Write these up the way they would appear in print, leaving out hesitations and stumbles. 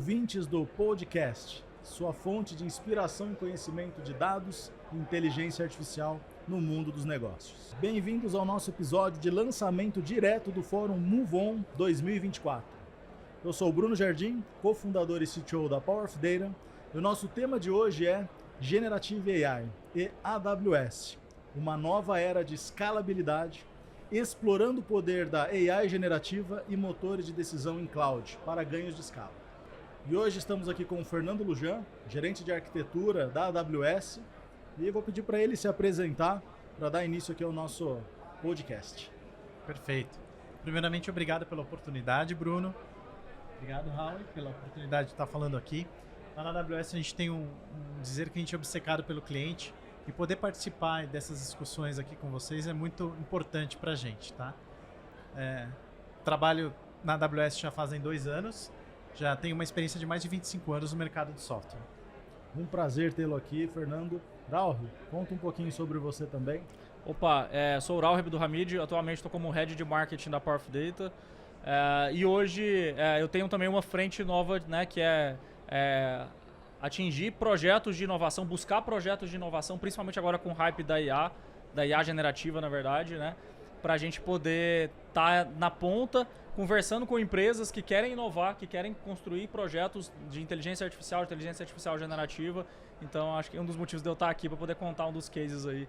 ouvintes do podcast, sua fonte de inspiração e conhecimento de dados e inteligência artificial no mundo dos negócios. Bem-vindos ao nosso episódio de lançamento direto do Fórum MoveOn 2024. Eu sou o Bruno Jardim, cofundador e CTO da Power of Data, e o nosso tema de hoje é Generative AI e AWS, uma nova era de escalabilidade, explorando o poder da AI generativa e motores de decisão em cloud para ganhos de escala. E hoje estamos aqui com o Fernando Lujan, gerente de arquitetura da AWS, e vou pedir para ele se apresentar para dar início aqui ao nosso podcast. Perfeito. Primeiramente, obrigado pela oportunidade, Bruno. Obrigado, Raul, pela oportunidade de estar falando aqui. Lá na AWS a gente tem um dizer que a gente é obcecado pelo cliente, e poder participar dessas discussões aqui com vocês é muito importante para a gente, tá? Trabalho na AWS já fazem 2 anos, já tenho uma experiência de mais de 25 anos no mercado de software. Um prazer tê-lo aqui, Fernando. Raul, conta um pouquinho sobre você também. Opa, sou o Raul Hamid, atualmente estou como Head de Marketing da Power of Data. E hoje eu tenho também uma frente nova, né, que é atingir projetos de inovação, buscar projetos de inovação, principalmente agora com o hype da IA generativa, na verdade, né? Para a gente poder estar na ponta, conversando com empresas que querem inovar, que querem construir projetos de inteligência artificial generativa. Então, acho que é um dos motivos de eu estar aqui para poder contar um dos cases aí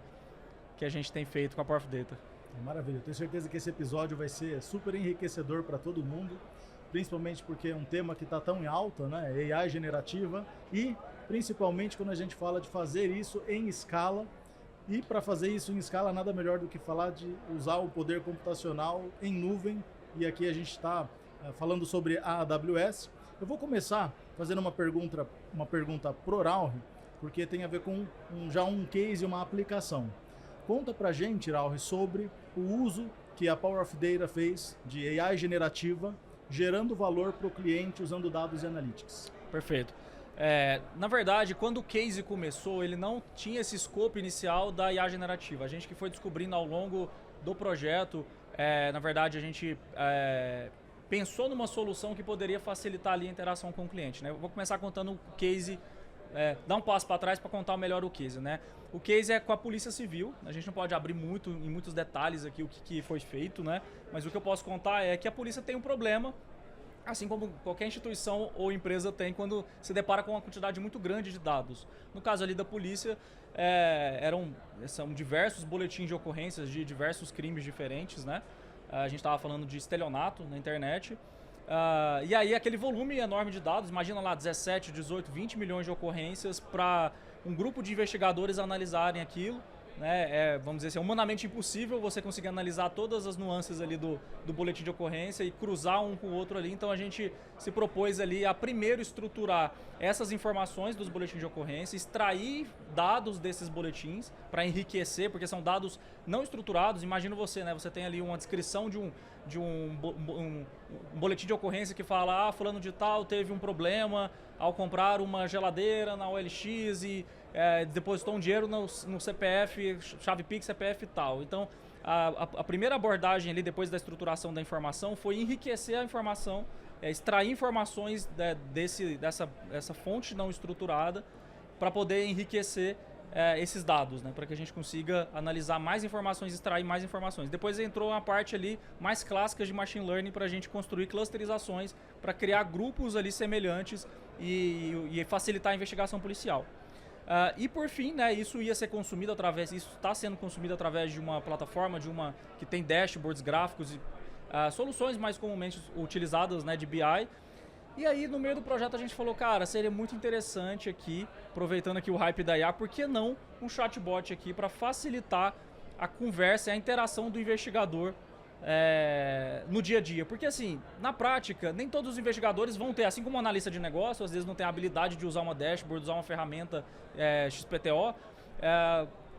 que a gente tem feito com a Power of Data. Maravilha, eu tenho certeza que esse episódio vai ser super enriquecedor para todo mundo, principalmente porque é um tema que está tão em alta, né? AI generativa, e principalmente quando a gente fala de fazer isso em escala. E para fazer isso em escala, nada melhor do que falar de usar o poder computacional em nuvem. E aqui a gente está falando sobre a AWS. Eu vou começar fazendo uma pergunta pro Raul, porque tem a ver com já um case, uma aplicação. Conta pra gente, Raul, sobre o uso que a Power of Data fez de AI generativa, gerando valor para o cliente usando dados e analytics. Perfeito. Na verdade, quando o case começou, ele não tinha esse escopo inicial da IA generativa. A gente que foi descobrindo ao longo do projeto, na verdade, a gente pensou numa solução que poderia facilitar ali a interação com o cliente, né? Eu vou começar contando o case, dar um passo para trás para contar melhor o case, né? O case é com a Polícia Civil. A gente não pode abrir em muitos detalhes aqui o que foi feito, né? Mas o que eu posso contar é que a polícia tem um problema, assim como qualquer instituição ou empresa tem quando se depara com uma quantidade muito grande de dados. No caso ali da polícia, são diversos boletins de ocorrências de diversos crimes diferentes, né? A gente estava falando de estelionato na internet. E aí aquele volume enorme de dados, imagina lá 17, 18, 20 milhões de ocorrências para um grupo de investigadores analisarem aquilo, né? Vamos dizer assim, é humanamente impossível você conseguir analisar todas as nuances ali do boletim de ocorrência e cruzar um com o outro ali. Então a gente se propôs ali a primeiro estruturar essas informações dos boletins de ocorrência, extrair dados desses boletins para enriquecer, porque são dados não estruturados. Imagina você, né? Você tem ali uma descrição de um boletim de ocorrência que fala: fulano de tal teve um problema ao comprar uma geladeira na OLX e depositou um dinheiro no CPF, chave Pix, CPF e tal. Então, a primeira abordagem ali, depois da estruturação da informação, foi enriquecer a informação, extrair informações dessa fonte não estruturada para poder enriquecer esses dados, né? Para que a gente consiga analisar mais informações, extrair mais informações. Depois entrou uma parte ali mais clássica de machine learning para a gente construir clusterizações para criar grupos ali semelhantes e facilitar a investigação policial. E por fim, né, isso está sendo consumido através de uma plataforma, que tem dashboards gráficos e soluções mais comumente utilizadas, né, de BI. E aí, no meio do projeto, a gente falou: cara, seria muito interessante aqui, aproveitando aqui o hype da IA, por que não um chatbot aqui para facilitar a conversa e a interação do investigador no dia a dia? Porque assim, na prática, nem todos os investigadores vão ter, assim como um analista de negócio, às vezes não tem a habilidade de usar uma dashboard, usar uma ferramenta XPTO.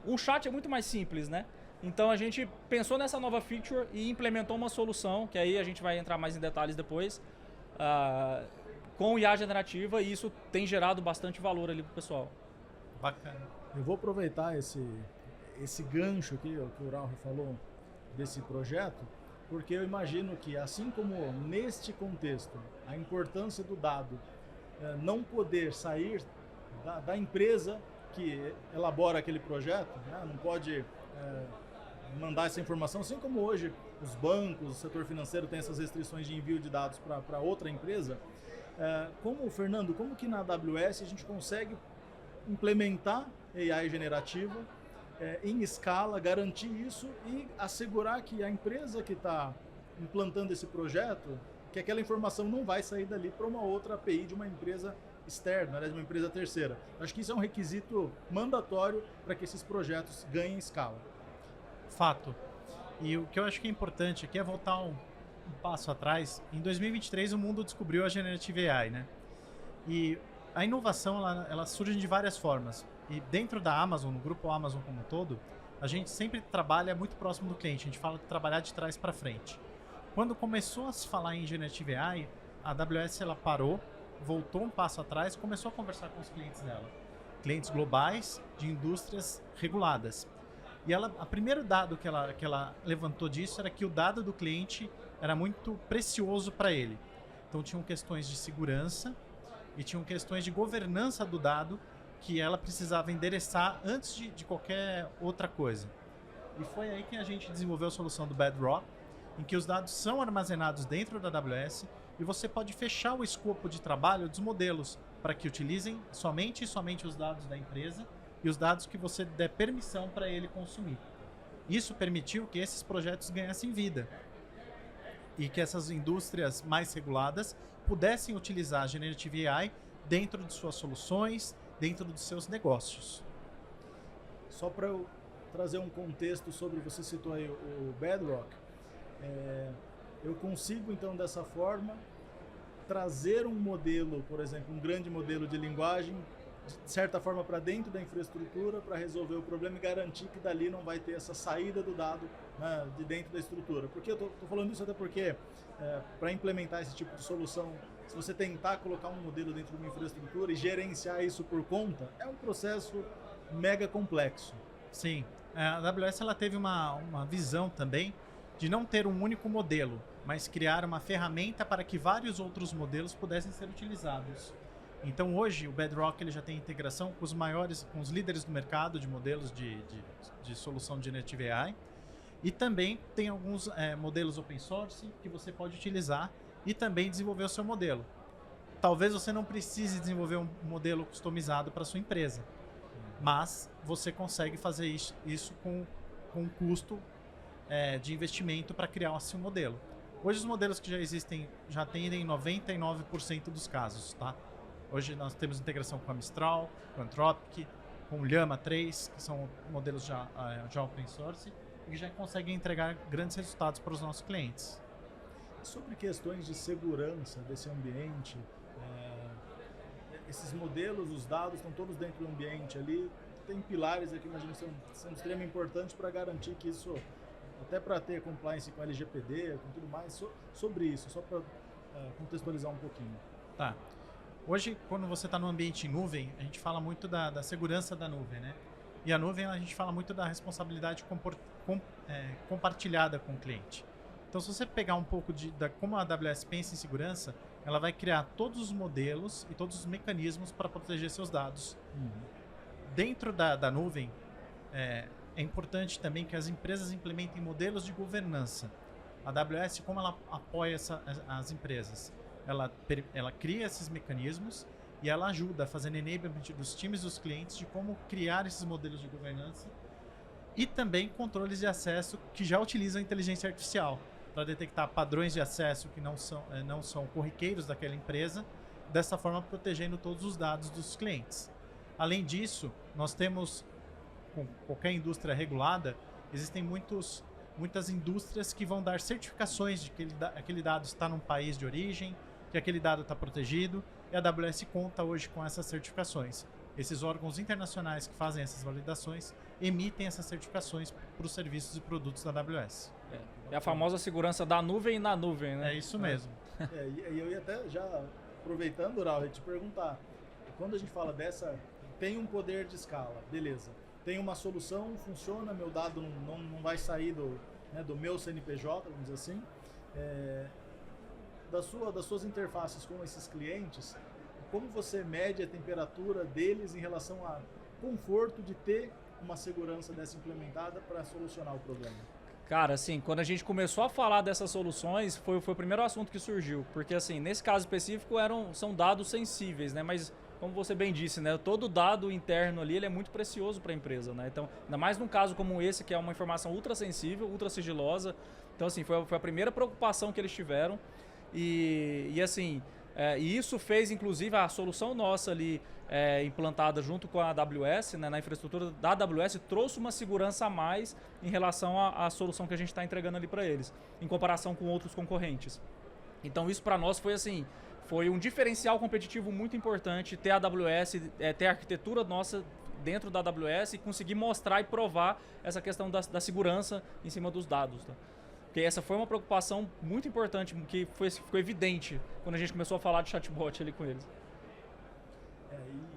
Um chat é muito mais simples, né? Então a gente pensou nessa nova feature e implementou uma solução, que aí a gente vai entrar mais em detalhes depois, com IA generativa, e isso tem gerado bastante valor ali pro pessoal. Bacana. Eu vou aproveitar esse gancho aqui, que o Raul falou, desse projeto, porque eu imagino que, assim como neste contexto, a importância do dado não poder sair da empresa que elabora aquele projeto, né? Não pode mandar essa informação, assim como hoje os bancos, o setor financeiro tem essas restrições de envio de dados para outra empresa. Fernando, como que na AWS a gente consegue implementar AI generativa em escala, garantir isso e assegurar que a empresa que está implantando esse projeto, que aquela informação não vai sair dali para uma outra API de uma empresa externa, né, de uma empresa terceira. Acho que isso é um requisito mandatório para que esses projetos ganhem escala. Fato. E o que eu acho que é importante aqui é voltar um passo atrás. Em 2023 o mundo descobriu a Generative AI, né? E a inovação ela surge de várias formas. E dentro da Amazon, no grupo Amazon como um todo, a gente sempre trabalha muito próximo do cliente. A gente fala de trabalhar de trás para frente. Quando começou a se falar em Generative AI, a AWS ela parou, voltou um passo atrás e começou a conversar com os clientes dela. Clientes globais de indústrias reguladas. E a primeiro dado que ela levantou disso era que o dado do cliente era muito precioso para ele. Então tinham questões de segurança e tinham questões de governança do dado que ela precisava endereçar antes de qualquer outra coisa. E foi aí que a gente desenvolveu a solução do Bedrock, em que os dados são armazenados dentro da AWS e você pode fechar o escopo de trabalho dos modelos para que utilizem somente os dados da empresa e os dados que você der permissão para ele consumir. Isso permitiu que esses projetos ganhassem vida e que essas indústrias mais reguladas pudessem utilizar a Generative AI dentro de suas soluções, dentro dos seus negócios. Só para eu trazer um contexto sobre, você citou aí o Bedrock, eu consigo então dessa forma trazer um modelo, por exemplo, um grande modelo de linguagem, de certa forma para dentro da infraestrutura para resolver o problema e garantir que dali não vai ter essa saída do dado, né, de dentro da estrutura. Porque eu estou falando isso até porque para implementar esse tipo de solução, se você tentar colocar um modelo dentro de uma infraestrutura e gerenciar isso por conta, é um processo mega complexo. Sim, a AWS ela teve uma visão também de não ter um único modelo, mas criar uma ferramenta para que vários outros modelos pudessem ser utilizados. Então hoje o Bedrock ele já tem integração com com os líderes do mercado de modelos de solução de Generative AI, e também tem alguns modelos open source que você pode utilizar e também desenvolver o seu modelo. Talvez você não precise desenvolver um modelo customizado para a sua empresa, mas você consegue fazer isso com um custo de investimento para criar assim um modelo. Hoje os modelos que já existem já atendem 99% dos casos, tá? Hoje nós temos integração com a Mistral, com a Anthropic, com o Llama 3, que são modelos já open source e que já conseguem entregar grandes resultados para os nossos clientes. Sobre questões de segurança desse ambiente, esses modelos, os dados estão todos dentro do ambiente ali, tem pilares aqui, imagino, que são extremamente importantes para garantir que isso, até para ter compliance com LGPD, com tudo mais, sobre isso, só para contextualizar um pouquinho. Tá. Hoje, quando você está no ambiente em nuvem, a gente fala muito da segurança da nuvem, né? E a nuvem, a gente fala muito da responsabilidade compartilhada com o cliente. Então, se você pegar um pouco como a AWS pensa em segurança, ela vai criar todos os modelos e todos os mecanismos para proteger seus dados. Dentro da nuvem, é importante também que as empresas implementem modelos de governança. A AWS, como ela apoia as empresas? Ela cria esses mecanismos e ela ajuda fazendo enablement dos times dos clientes de como criar esses modelos de governança e também controles de acesso que já utilizam a inteligência artificial para detectar padrões de acesso que não são corriqueiros daquela empresa, dessa forma protegendo todos os dados dos clientes. Além disso, nós temos, com qualquer indústria regulada, existem muitas indústrias que vão dar certificações de que aquele dado está num país de origem, que aquele dado está protegido, e a AWS conta hoje com essas certificações. Esses órgãos internacionais que fazem essas validações emitem essas certificações para os serviços e produtos da AWS. É a famosa segurança da nuvem e na nuvem, né? É isso mesmo. E eu ia até já, aproveitando, Raul, te perguntar, quando a gente fala tem um poder de escala, beleza, tem uma solução, funciona, meu dado não vai sair do meu CNPJ, vamos dizer assim, das suas interfaces com esses clientes, como você mede a temperatura deles em relação a conforto de ter uma segurança dessa implementada para solucionar o problema? Cara, assim, quando a gente começou a falar dessas soluções, foi o primeiro assunto que surgiu. Porque, assim, nesse caso específico, são dados sensíveis, né? Mas, como você bem disse, né? Todo dado interno ali, ele é muito precioso para a empresa, né? Então, ainda mais num caso como esse, que é uma informação ultra sensível, ultra sigilosa. Então, assim, foi a primeira preocupação que eles tiveram. E assim, e isso fez, inclusive, a solução nossa ali, implantada junto com a AWS, né, na infraestrutura da AWS, trouxe uma segurança a mais em relação à solução que a gente está entregando ali para eles, em comparação com outros concorrentes. Então isso para nós foi assim, foi um diferencial competitivo muito importante ter a AWS, ter a arquitetura nossa dentro da AWS e conseguir mostrar e provar essa questão da segurança em cima dos dados. Tá? Porque essa foi uma preocupação muito importante, que ficou evidente quando a gente começou a falar de chatbot ali com eles.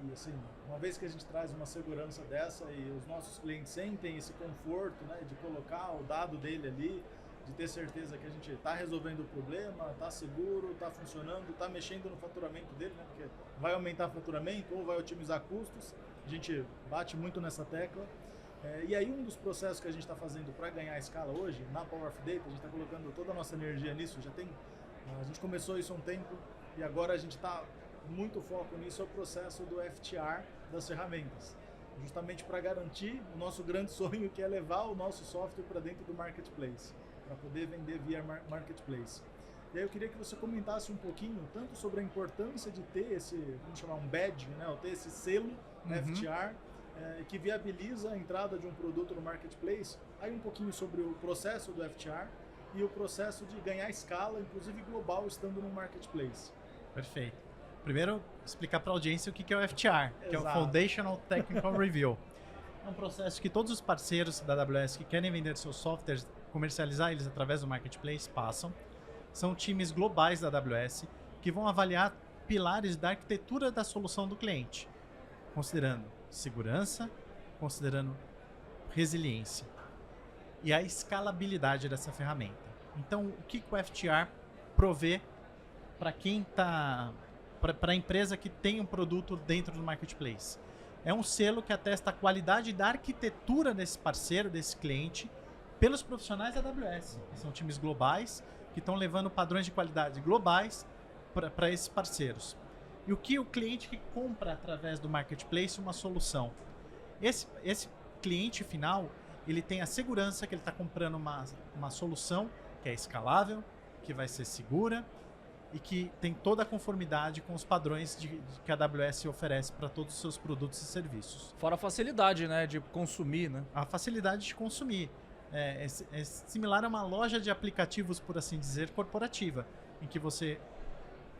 E assim, uma vez que a gente traz uma segurança dessa e os nossos clientes sentem esse conforto, né, de colocar o dado dele ali, de ter certeza que a gente está resolvendo o problema, está seguro, está funcionando, está mexendo no faturamento dele, né, porque vai aumentar o faturamento ou vai otimizar custos, a gente bate muito nessa tecla. E aí um dos processos que a gente está fazendo para ganhar escala hoje, na Power of Data, a gente está colocando toda a nossa energia nisso, a gente começou isso há um tempo e agora a gente está muito foco nisso, é o processo do FTR das ferramentas, justamente para garantir o nosso grande sonho, que é levar o nosso software para dentro do marketplace, para poder vender via marketplace. E aí eu queria que você comentasse um pouquinho, tanto sobre a importância de ter esse, vamos chamar um badge, né, ou ter esse selo FTR, que viabiliza a entrada de um produto no marketplace, aí um pouquinho sobre o processo do FTR e o processo de ganhar escala, inclusive global, estando no marketplace. Perfeito. Primeiro, explicar para a audiência o que é o FTR, Exato. que é o Foundational Technical Review. É um processo que todos os parceiros da AWS que querem vender seus softwares, comercializar eles através do marketplace, passam. São times globais da AWS que vão avaliar pilares da arquitetura da solução do cliente, considerando segurança, considerando resiliência e a escalabilidade dessa ferramenta. Então, o que o FTR provê para quem está, para a empresa que tem um produto dentro do marketplace? É um selo que atesta a qualidade da arquitetura desse parceiro, desse cliente, pelos profissionais da AWS. São times globais que estão levando padrões de qualidade globais para esses parceiros. E o que o cliente que compra através do marketplace uma solução? Esse cliente final, ele tem a segurança que ele está comprando uma solução que é escalável, que vai ser segura e que tem toda a conformidade com os padrões que a AWS oferece para todos os seus produtos e serviços. Fora a facilidade, né, de consumir, né? A facilidade de consumir. É similar a uma loja de aplicativos, por assim dizer, corporativa, em que você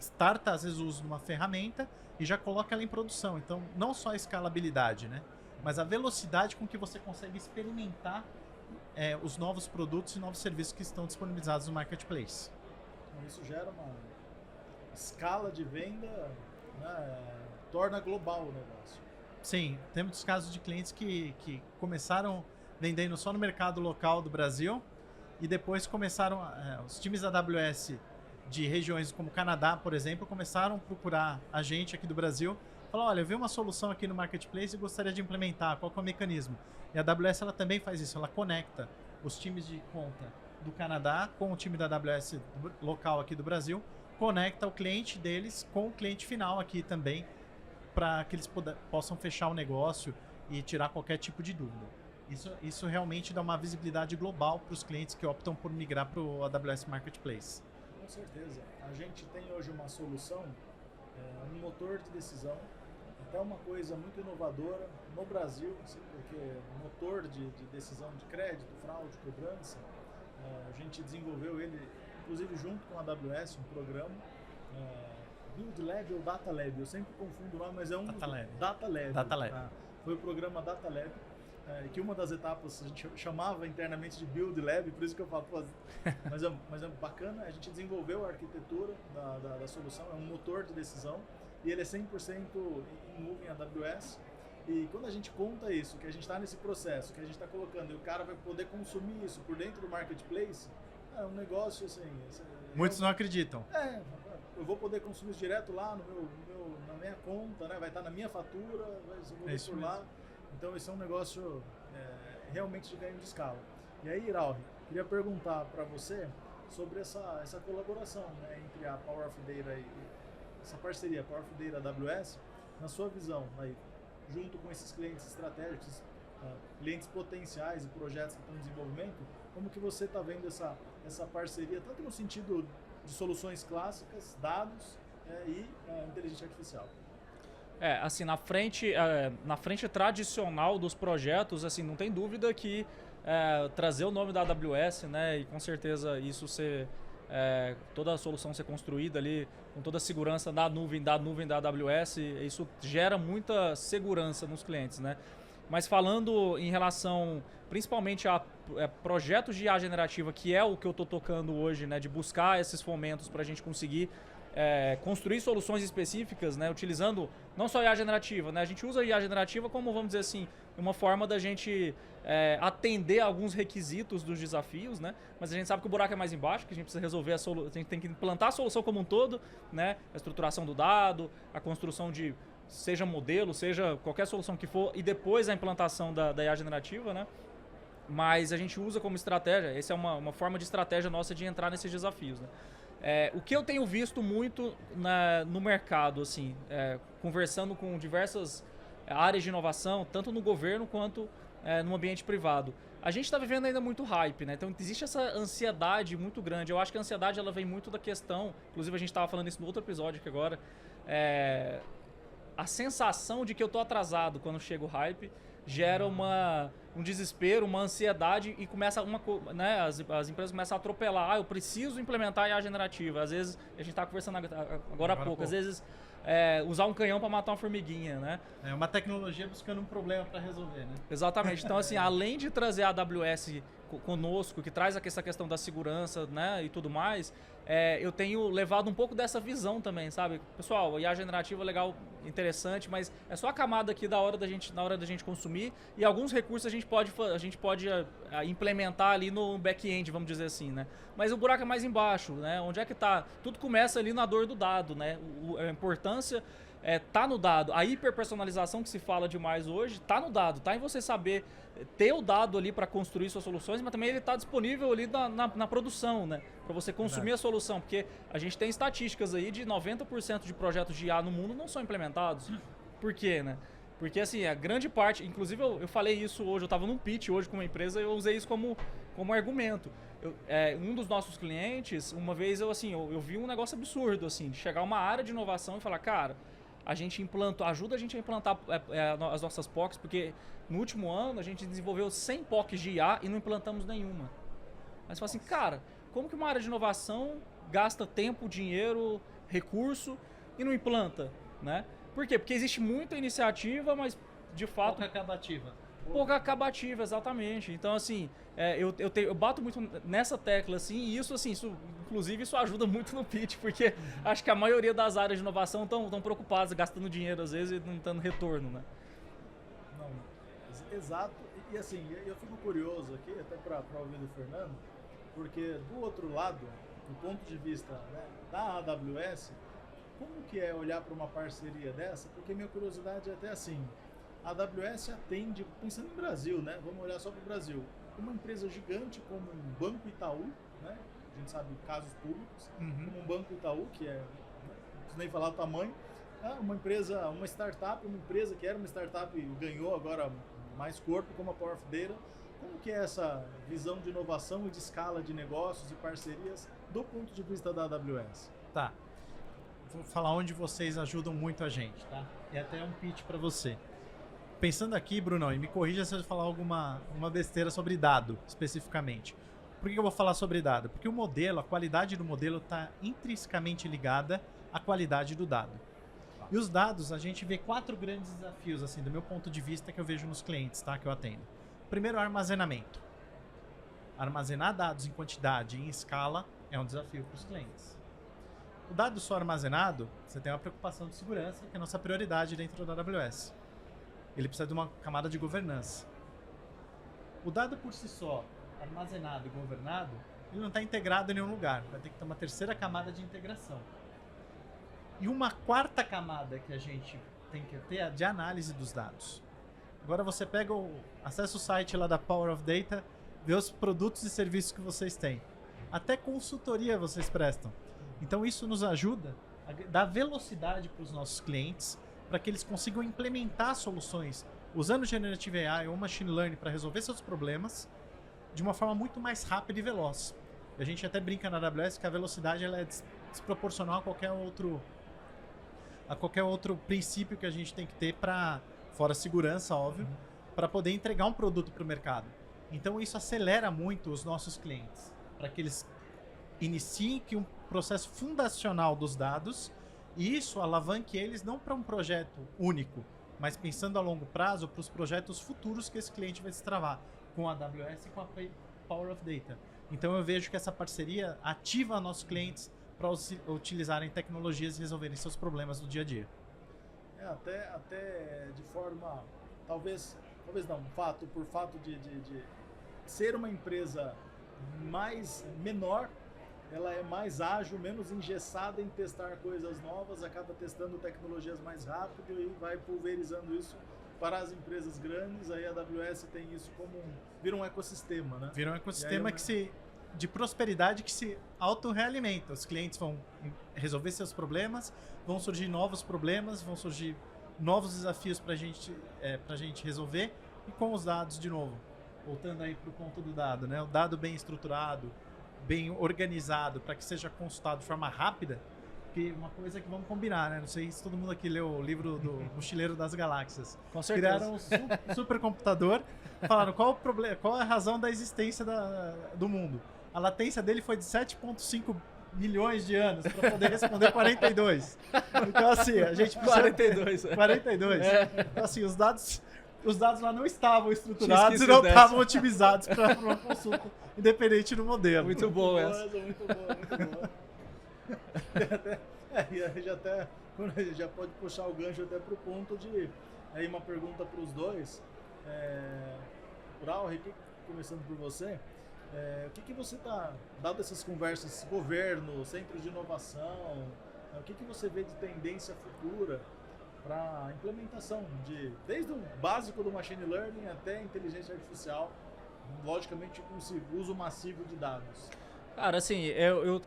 starta, às vezes, o uso de uma ferramenta e já coloca ela em produção. Então, não só a escalabilidade, né, mas a velocidade com que você consegue experimentar os novos produtos e novos serviços que estão disponibilizados no marketplace. Então, isso gera uma escala de venda, né, torna global o negócio. Sim, temos casos de clientes que começaram vendendo só no mercado local do Brasil e depois começaram, os times da AWS de regiões como Canadá, por exemplo, começaram a procurar a gente aqui do Brasil, falaram, olha, eu vi uma solução aqui no Marketplace e gostaria de implementar, qual que é o mecanismo? E a AWS ela também faz isso, ela conecta os times de conta do Canadá com o time da AWS local aqui do Brasil, conecta o cliente deles com o cliente final aqui também, para que eles possam fechar o negócio e tirar qualquer tipo de dúvida. Isso realmente dá uma visibilidade global para os clientes que optam por migrar para o AWS Marketplace. Com certeza. A gente tem hoje uma solução, um motor de decisão, até uma coisa muito inovadora no Brasil, assim, porque motor de decisão de crédito, fraude, cobrança, a gente desenvolveu ele, inclusive junto com a AWS, um programa, Build Lab ou Data Lab, eu sempre confundo o nome, mas é um Data Lab. Foi o programa Data Lab, que uma das etapas a gente chamava internamente de Build Lab, por isso que eu falo, mas é bacana, a gente desenvolveu a arquitetura da solução, é um motor de decisão, e ele é 100% em nuvem AWS, e quando a gente conta isso, que a gente está nesse processo, que a gente está colocando, e o cara vai poder consumir isso por dentro do marketplace, é um negócio assim... Muitos não acreditam. eu vou poder consumir isso direto lá na minha conta, né? Vai estar na minha fatura, eu vou ver por lá. Então esse é um negócio realmente de ganho de escala. E aí, Raul, queria perguntar para você sobre essa colaboração, né, entre a Power of Data e essa parceria Power of Data AWS, na sua visão, aí, junto com esses clientes estratégicos, clientes potenciais e projetos que estão em desenvolvimento, como que você está vendo essa parceria, tanto no sentido de soluções clássicas, dados e inteligência artificial? Assim, na frente tradicional dos projetos, assim, não tem dúvida que trazer o nome da AWS, né, e com certeza isso ser toda a solução ser construída ali com toda a segurança da nuvem da AWS, isso gera muita segurança nos clientes, né? Mas falando em relação principalmente a projetos de IA generativa, que é o que eu estou tocando hoje, né, de buscar esses fomentos para a gente conseguir construir soluções específicas, né, utilizando não só IA generativa, né, a gente usa IA generativa como, vamos dizer assim, uma forma da gente atender alguns requisitos dos desafios, né, mas a gente sabe que o buraco é mais embaixo, que a gente precisa resolver a gente tem que implantar a solução como um todo, né, a estruturação do dado, a construção de seja modelo, seja qualquer solução que for, e depois a implantação da IA generativa, né, mas a gente usa como estratégia, essa é uma forma de estratégia nossa de entrar nesses desafios, né. O que eu tenho visto muito no mercado, assim, conversando com diversas áreas de inovação, tanto no governo quanto no ambiente privado, a gente está vivendo ainda muito hype, né? Então existe essa ansiedade muito grande. Eu acho que a ansiedade ela vem muito da questão, inclusive a gente estava falando isso no outro episódio aqui agora, a sensação de que eu tô atrasado quando chega o hype gera um desespero, uma ansiedade e começa né, as empresas começam a atropelar. Eu preciso implementar a IA generativa. Às vezes, a gente está conversando agora há pouco, às vezes usar um canhão para matar uma formiguinha, né? É uma tecnologia buscando um problema para resolver, né? Exatamente. Então, assim, além de trazer a AWS conosco, que traz essa questão da segurança, né, e tudo mais, eu tenho levado um pouco dessa visão também, sabe? Pessoal, IA generativa é legal, interessante, mas é só a camada aqui na hora da gente consumir, e alguns recursos a gente pode implementar ali no back-end, vamos dizer assim, né? Mas o buraco é mais embaixo, né? Onde é que tá? Tudo começa ali na dor do dado, né? A importância tá no dado. A hiperpersonalização que se fala demais hoje tá no dado, tá em você saber ter o dado ali para construir suas soluções, mas também ele está disponível ali na produção, né? Para você consumir a solução, porque a gente tem estatísticas aí de 90% de projetos de IA no mundo não são implementados. Por quê, né? Porque assim, a grande parte, inclusive eu falei isso hoje, eu estava num pitch hoje com uma empresa e eu usei isso como argumento. Um dos nossos clientes, uma vez eu vi um negócio absurdo, assim, de chegar uma área de inovação e falar, cara, ajuda a gente a implantar as nossas POCs, porque no último ano a gente desenvolveu 100 POCs de IA e não implantamos nenhuma. Mas você fala assim, cara, como que uma área de inovação gasta tempo, dinheiro, recurso e não implanta, né? Por quê? Porque existe muita iniciativa, mas de fato... Pouca acabativa, exatamente. Então, assim, eu bato muito nessa tecla, assim, e inclusive, isso ajuda muito no pitch, porque acho que a maioria das áreas de inovação estão preocupadas, gastando dinheiro, às vezes, e não dando retorno, né? Não, exato. E assim, eu fico curioso aqui, até para ouvir do Fernando, porque do outro lado, do ponto de vista, né, da AWS, como que é olhar para uma parceria dessa? Porque minha curiosidade é até assim, a AWS atende, pensando em Brasil, né? Vamos olhar só para o Brasil. Uma empresa gigante como um Banco Itaú, né? A gente sabe casos públicos, como um Banco Itaú, que não preciso nem falar o tamanho. Uma empresa, uma startup, uma empresa que era uma startup e ganhou agora mais corpo, como a Power of Data. Como que é essa visão de inovação e de escala de negócios e parcerias do ponto de vista da AWS? Tá. Vou falar onde vocês ajudam muito a gente, tá? E até um pitch para você. Pensando aqui, Bruno, e me corrija se eu falar alguma besteira sobre dado, especificamente. Por que eu vou falar sobre dado? Porque o modelo, a qualidade do modelo está intrinsecamente ligada à qualidade do dado. E os dados, a gente vê 4 grandes desafios, assim, do meu ponto de vista, que eu vejo nos clientes, tá? Que eu atendo. Primeiro, armazenamento. Armazenar dados em quantidade e em escala é um desafio para os clientes. O dado só armazenado, você tem uma preocupação de segurança, que é a nossa prioridade dentro da AWS. Ele precisa de uma camada de governança. O dado por si só, armazenado e governado, ele não está integrado em nenhum lugar. Vai ter que ter uma terceira camada de integração. E uma quarta camada que a gente tem que ter é de análise dos dados. Agora você acessa o site lá da Power of Data, vê os produtos e serviços que vocês têm. Até consultoria vocês prestam. Então isso nos ajuda a dar velocidade para os nossos clientes, para que eles consigam implementar soluções usando Generative AI ou Machine Learning para resolver seus problemas de uma forma muito mais rápida e veloz. A gente até brinca na AWS que a velocidade ela é desproporcional a qualquer outro princípio que a gente tem que ter fora segurança, óbvio, para poder entregar um produto para o mercado. Então isso acelera muito os nossos clientes, para que eles iniciem um processo fundacional dos dados e isso alavanque eles não para um projeto único, mas pensando a longo prazo para os projetos futuros que esse cliente vai destravar com a AWS e com a Power of Data. Então eu vejo que essa parceria ativa nossos clientes para utilizarem tecnologias e resolverem seus problemas do dia a dia. Até de forma, talvez não, por fato de ser uma empresa menor, ela é mais ágil, menos engessada em testar coisas novas, acaba testando tecnologias mais rápido e vai pulverizando isso para as empresas grandes. Aí a AWS tem isso vira um ecossistema, né? Vira um ecossistema de prosperidade que se autorrealimenta. Os clientes vão resolver seus problemas, vão surgir novos problemas, vão surgir novos desafios para a gente resolver, e com os dados de novo. Voltando aí para o ponto do dado, né? O dado bem estruturado, bem organizado, para que seja consultado de forma rápida, porque uma coisa que vamos combinar, né? Não sei se todo mundo aqui leu o livro do Mochileiro das Galáxias. Com certeza. Criaram um supercomputador, falaram qual é a razão da existência do mundo. A latência dele foi de 7,5 milhões de anos para poder responder 42. Então assim, a gente precisa... 42. Então assim, os dados lá não estavam estruturados e não estavam otimizados para uma consulta independente do modelo. Muito bom essa. Muito boa. Já pode puxar o gancho até para o ponto de... Aí uma pergunta para os dois. Raul, começando por você. O que você está, dado essas conversas, governo, centros de inovação, o que você vê de tendência futura para a implementação desde o básico do machine learning até a inteligência artificial, logicamente com o uso massivo de dados? Cara, assim,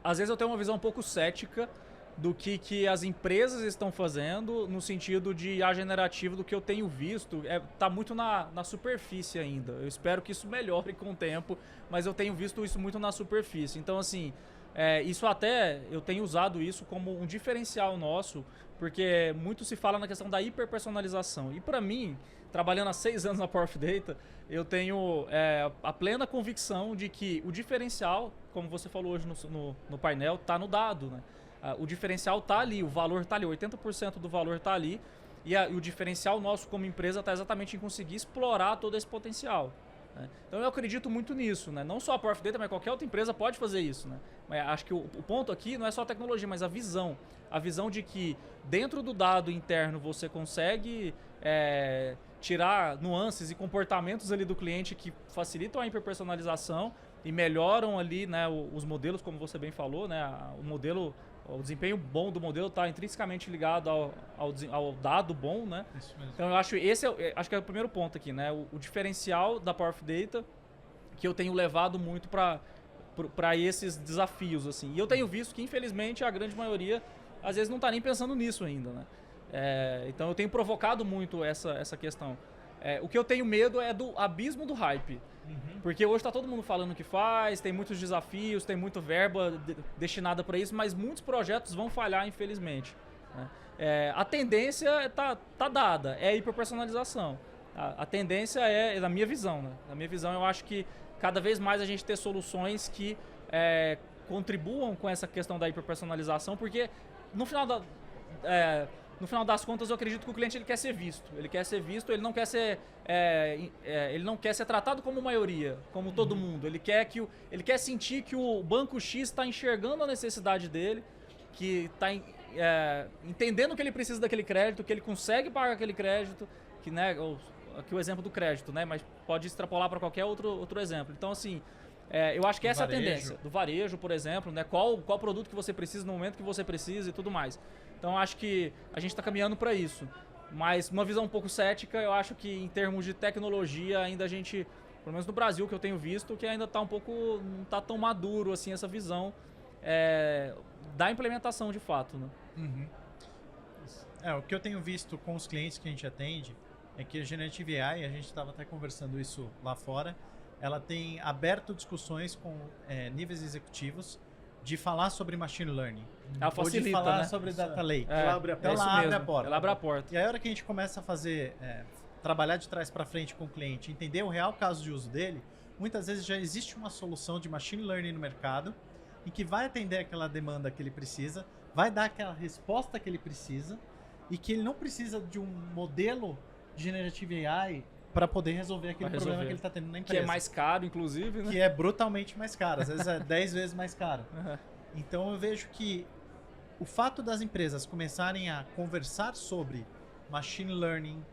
às vezes eu tenho uma visão um pouco cética do que as empresas estão fazendo no sentido de IA generativa, do que eu tenho visto, tá muito na superfície ainda. Eu espero que isso melhore com o tempo, mas eu tenho visto isso muito na superfície. Então, assim, eu tenho usado isso como um diferencial nosso, porque muito se fala na questão da hiperpersonalização. E para mim, trabalhando há 6 anos na Power of Data, eu tenho a plena convicção de que o diferencial, como você falou hoje no painel, está no dado, né? O diferencial está ali, o valor está ali, 80% do valor está ali, e o diferencial nosso como empresa está exatamente em conseguir explorar todo esse potencial, né? Então eu acredito muito nisso, né? Não só a Power of Data, mas qualquer outra empresa pode fazer isso, né? Mas acho que o ponto aqui não é só a tecnologia, mas a visão de que dentro do dado interno você consegue tirar nuances e comportamentos ali do cliente que facilitam a hiperpersonalização e melhoram ali, né, os modelos, como você bem falou, né? O desempenho bom do modelo está intrinsecamente ligado ao dado bom, né? Isso mesmo. Então eu acho acho que é o primeiro ponto aqui, né? O diferencial da Power of Data que eu tenho levado muito para esses desafios, assim. E eu tenho visto que, infelizmente, a grande maioria às vezes não está nem pensando nisso ainda, né? Então eu tenho provocado muito essa questão. O que eu tenho medo é do abismo do hype. Porque hoje está todo mundo falando o que faz, tem muitos desafios, tem muita verba destinada para isso, mas muitos projetos vão falhar, infelizmente, né? A tendência tá dada, é a hiperpersonalização. A tendência na minha visão, né? Na minha visão, eu acho que cada vez mais a gente ter soluções que contribuam com essa questão da hiperpersonalização, porque no final das contas, eu acredito que o cliente ele quer ser visto. Ele quer ser visto, ele não quer ser tratado como maioria, como todo mundo. Ele quer sentir que o banco X está enxergando a necessidade dele, que está entendendo que ele precisa daquele crédito, que ele consegue pagar aquele crédito, aqui o exemplo do crédito, né? Mas pode extrapolar para qualquer outro exemplo. Então, assim, Eu acho que essa é a varejo. tendência. Do varejo, por exemplo, né? Qual produto que você precisa no momento que você precisa e tudo mais. Então, acho que a gente está caminhando para isso. Mas, uma visão um pouco cética, eu acho que em termos de tecnologia, ainda a gente, pelo menos no Brasil, que eu tenho visto, que ainda está um pouco, não está tão maduro assim essa visão da implementação de fato, né? Uhum. O que eu tenho visto com os clientes que a gente atende é que a Generative AI, a gente estava até conversando isso lá fora, ela tem aberto discussões com níveis executivos de falar sobre machine learning. Ela facilita, ou de falar né? sobre data lake. Ela abre a Então porta. ela abre a porta. Ela abre a porta. E aí, a hora que a gente começa a fazer, trabalhar de trás para frente com o cliente, entender o real caso de uso dele, muitas vezes já existe uma solução de machine learning no mercado em que vai atender aquela demanda que ele precisa, vai dar aquela resposta que ele precisa e que ele não precisa de um modelo de Generative AI para poder resolver aquele problema que ele está tendo na empresa. Que é mais caro, inclusive, né? Que é brutalmente mais caro, às vezes é 10 vezes mais caro. Então eu vejo que o fato das empresas começarem a conversar sobre machine learning,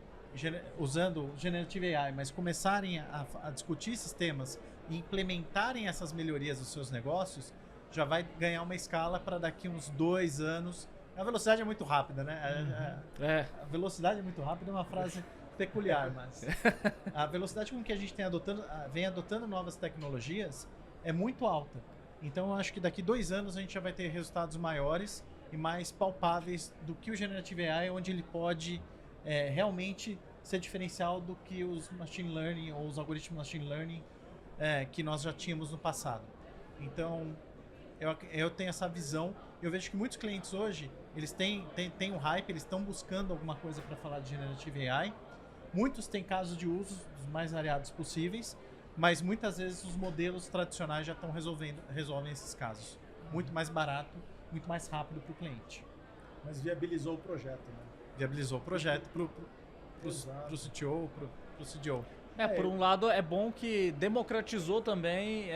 usando Generative AI, mas começarem a discutir sistemas e implementarem essas melhorias nos seus negócios, já vai ganhar uma escala para daqui uns 2 anos. A velocidade é muito rápida, né? A velocidade é muito rápida é uma frase peculiar, mas a velocidade com que a gente vem adotando novas tecnologias é muito alta. Então eu acho que daqui 2 anos a gente já vai ter resultados maiores e mais palpáveis do que o Generative AI, onde ele pode realmente ser diferencial do que os machine learning ou os algoritmos machine learning que nós já tínhamos no passado. Então eu tenho essa visão. Eu vejo que muitos clientes hoje eles têm um hype, eles estão buscando alguma coisa para falar de Generative AI. Muitos têm casos de uso dos mais variados possíveis, mas muitas vezes os modelos tradicionais já estão resolvem esses casos. Muito mais barato, muito mais rápido para o cliente. Mas viabilizou o projeto, né? Viabilizou o projeto para o CTO, para o CDO. Por um lado é bom que democratizou também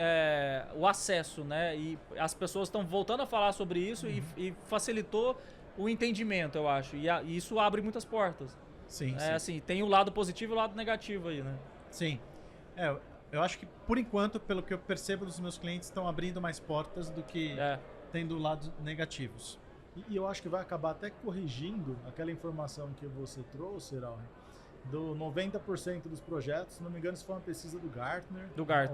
o acesso, né? E as pessoas estão voltando a falar sobre isso e facilitou o entendimento, eu acho. E isso abre muitas portas. Sim, sim. Assim, tem o lado positivo e o lado negativo aí, né? Sim. Eu acho que, por enquanto, pelo que eu percebo dos meus clientes, estão abrindo mais portas do que tendo lados negativos. E eu acho que vai acabar até corrigindo aquela informação que você trouxe, Raul, do 90% dos projetos, se não me engano, isso foi uma pesquisa do Gartner.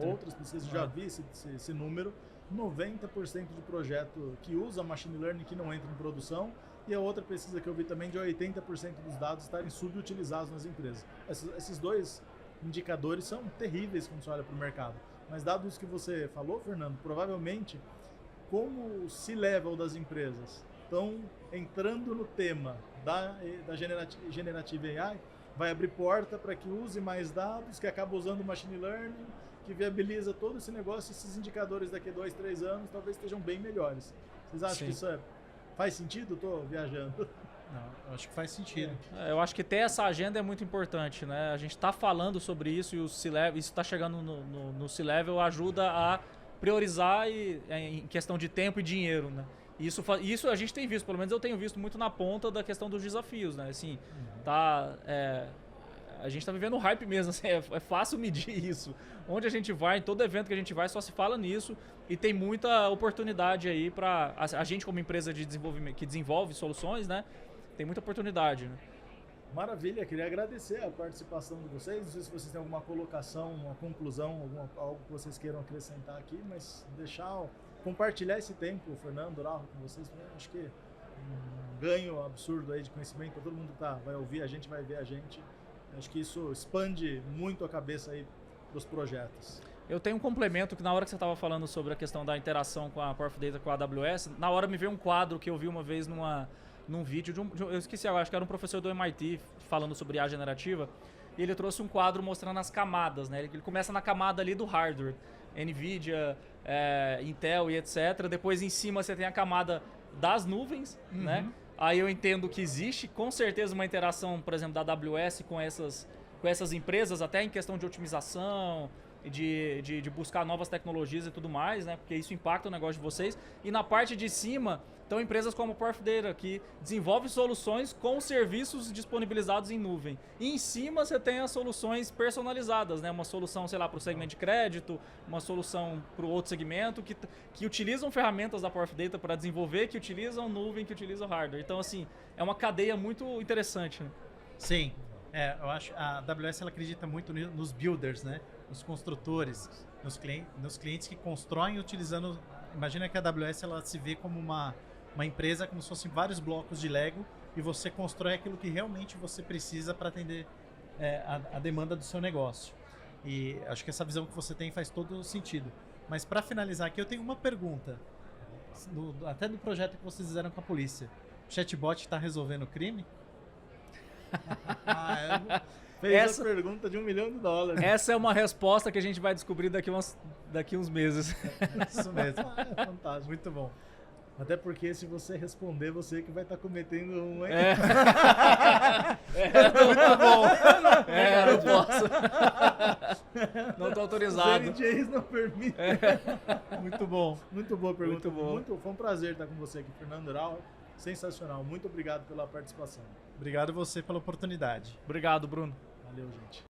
Outras pesquisas, já vi esse número. 90% de projeto que usa machine learning que não entra em produção. E a outra pesquisa que eu vi também de 80% dos dados estarem subutilizados nas empresas. Esses dois indicadores são terríveis quando você olha para o mercado. Mas dados que você falou, Fernando, provavelmente, como o C-level das empresas estão entrando no tema da Generative AI, vai abrir porta para que use mais dados, que acaba usando machine learning, que viabiliza todo esse negócio, esses indicadores daqui a 2, 3 anos talvez estejam bem melhores. Vocês acham que isso faz sentido? Estou viajando. Não, eu acho que faz sentido. Eu acho que ter essa agenda é muito importante, né? A gente está falando sobre isso e o C-Level, isso está chegando no C-Level, ajuda a priorizar em questão de tempo e dinheiro, né? Isso a gente tem visto, pelo menos eu tenho visto muito na ponta da questão dos desafios, né? Assim, a gente está vivendo um hype mesmo, assim, é fácil medir isso. Onde a gente vai, em todo evento que a gente vai, só se fala nisso e tem muita oportunidade aí para a gente como empresa de desenvolvimento que desenvolve soluções, né? Tem muita oportunidade, né? Maravilha, queria agradecer a participação de vocês. Não sei se vocês têm alguma colocação, uma conclusão, algo que vocês queiram acrescentar aqui, mas compartilhar esse tempo, Fernando, Raul, com vocês, acho que um ganho absurdo aí de conhecimento para todo mundo que vai ouvir a gente, vai ver a gente. Acho que isso expande muito a cabeça aí dos projetos. Eu tenho um complemento que na hora que você estava falando sobre a questão da interação com a Powerful Data, com a AWS, na hora me veio um quadro que eu vi uma vez num vídeo, eu esqueci agora, acho que era um professor do MIT falando sobre IA generativa, e ele trouxe um quadro mostrando as camadas, né? Ele começa na camada ali do hardware, NVIDIA, Intel e etc. Depois em cima você tem a camada das nuvens, né? Aí eu entendo que existe com certeza uma interação, por exemplo, da AWS com essas empresas, até em questão de otimização, de buscar novas tecnologias e tudo mais, né? Porque isso impacta o negócio de vocês. E na parte de cima Então, empresas como a Porf Data, que desenvolve soluções com serviços disponibilizados em nuvem. E em cima você tem as soluções personalizadas, né? Uma solução, sei lá, para o segmento de crédito, uma solução para o outro segmento, que utilizam ferramentas da Porf Data para desenvolver, que utilizam nuvem, que utilizam hardware. Então, assim, é uma cadeia muito interessante, né? Sim. Eu acho a AWS ela acredita muito nos builders, né? Nos construtores, nos clientes que constroem utilizando. Imagina que a AWS ela se vê como uma empresa, como se fossem vários blocos de Lego e você constrói aquilo que realmente você precisa para atender a demanda do seu negócio. E acho que essa visão que você tem faz todo sentido. Mas para finalizar aqui, eu tenho uma pergunta. Até do projeto que vocês fizeram com a polícia. O chatbot está resolvendo o crime? Fez a pergunta de $1 milhão. Essa é uma resposta que a gente vai descobrir daqui uns meses. Isso mesmo. É fantástico. Muito bom. Até porque se você responder, você que vai estar cometendo um... Muito bom. Não posso. Não estou autorizado. Os NDAs não permitem. Muito bom. Muito boa pergunta. Muito bom. Foi um prazer estar com você aqui, Fernando Rauch. Sensacional. Muito obrigado pela participação. Obrigado você pela oportunidade. Obrigado, Bruno. Valeu, gente.